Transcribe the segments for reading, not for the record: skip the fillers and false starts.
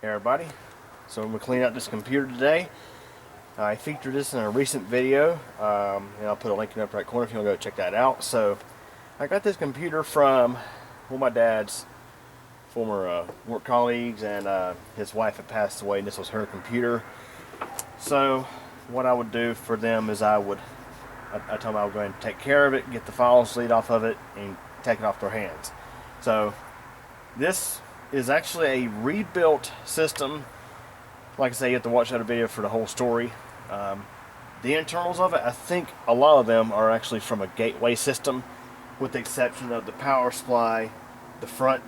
Hey everybody, so I'm going to clean out this computer today. I featured this in a recent video, and I'll put a link in the upper right corner if you want to go check that out. So I got this computer from one of my dad's former work colleagues, and his wife had passed away and this was her computer. So what I would do for them is I told them I would go ahead and take care of it, get the files delete off of it, and take it off their hands. So this is actually a rebuilt system. Like I say, you have to watch that video for the whole story. The internals of it, I think a lot of them are actually from a gateway system, with the exception of the power supply, the front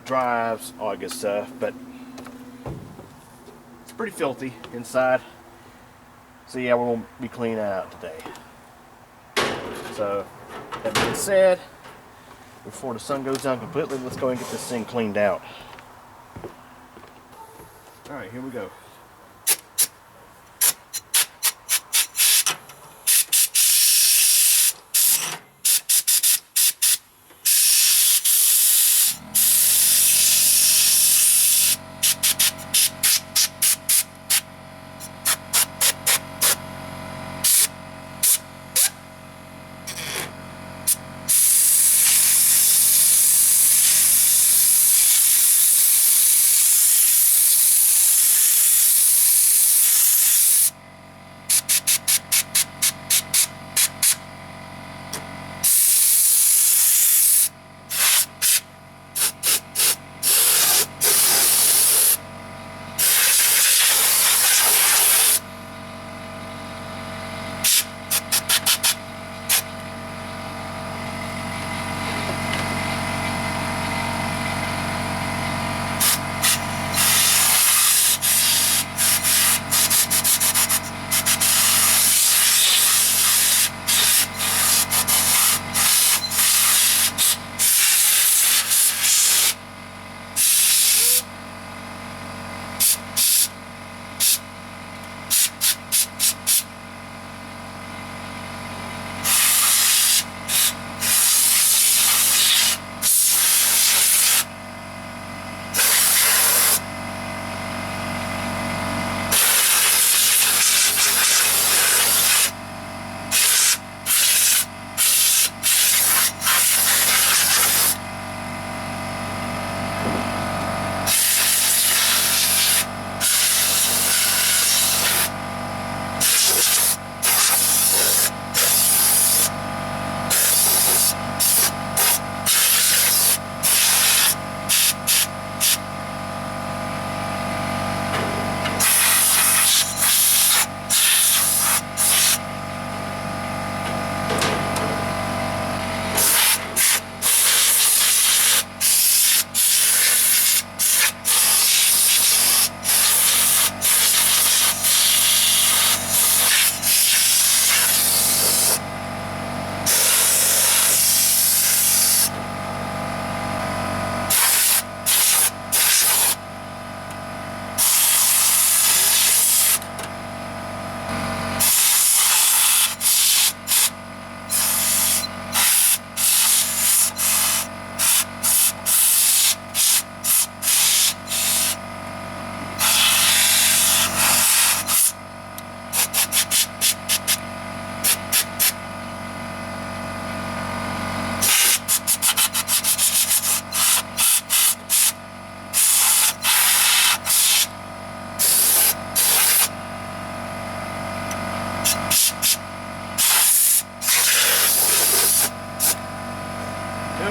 drives, all that good stuff. But it's pretty filthy inside. So yeah, we're going to be cleaning that out today. So that being said, before the sun goes down completely, let's go and get this thing cleaned out. Alright, here we go.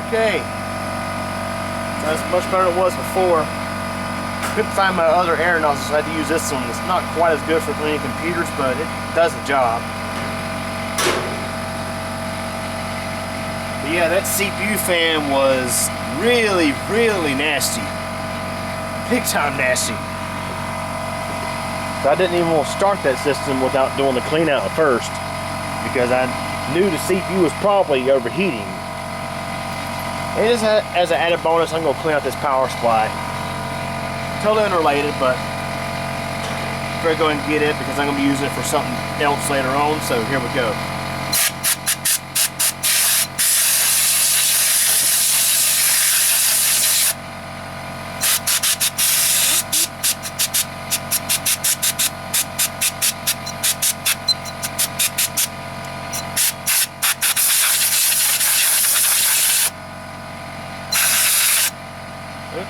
Okay, that's much better than it was before. Couldn't find my other air nozzle, so I had to use this one. It's not quite as good for cleaning computers, but it does the job. But yeah, that CPU fan was really, really nasty. Big time nasty. So I didn't even want to start that system without doing the clean out first, because I knew the CPU was probably overheating. And just as an added bonus, I'm going to clean out this power supply. Totally unrelated, but I'm going to go ahead and get it because I'm going to be using it for something else later on. So here we go.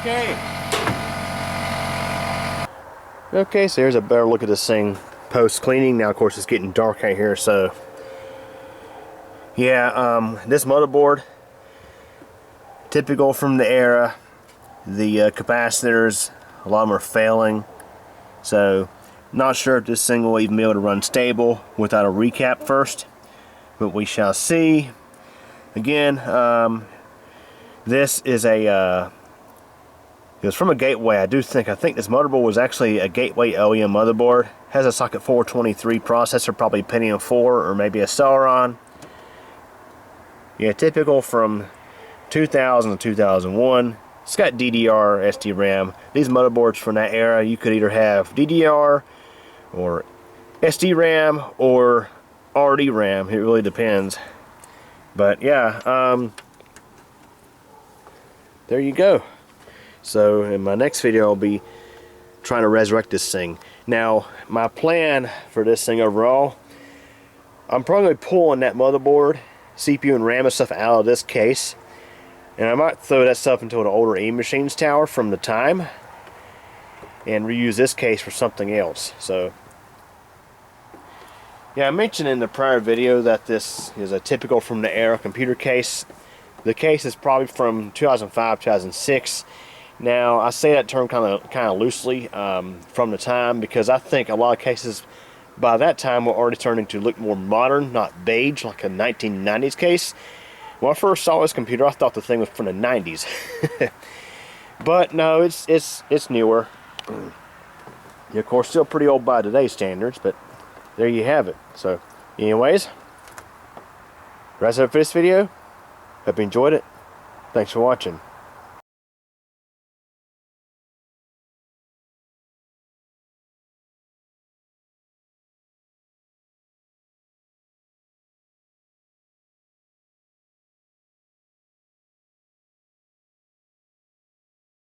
Okay. Okay, so here's a better look at this thing post cleaning. Now of course it's getting dark out here, so yeah, this motherboard, typical from the era. The capacitors, a lot of them are failing, so not sure if this thing will even be able to run stable without a recap first, but we shall see. Again, this is a it was from a Gateway. I think this motherboard was actually a Gateway OEM motherboard. Has a socket 423 processor, probably Pentium 4 or maybe a Celeron. Yeah, typical from 2000 to 2001. It's got DDR, SDRAM. These motherboards from that era, you could either have DDR or SDRAM or RDRAM. It really depends. But yeah, there you go. So in my next video I'll be trying to resurrect this thing. Now my plan for this thing overall, I'm probably pulling that motherboard, CPU and RAM and stuff out of this case, and I might throw that stuff into an older E-Machines tower from the time and reuse this case for something else. So yeah, I mentioned in the prior video that this is a typical from the era computer case. The case is probably from 2005, 2006. Now, I say that term kind of loosely from the time, because I think a lot of cases by that time were already starting to look more modern, not beige like a 1990s case. When I first saw this computer, I thought the thing was from the 90s. But no, it's newer. Yeah, of course, still pretty old by today's standards, but there you have it. So, anyways, that's it for this video. Hope you enjoyed it. Thanks for watching.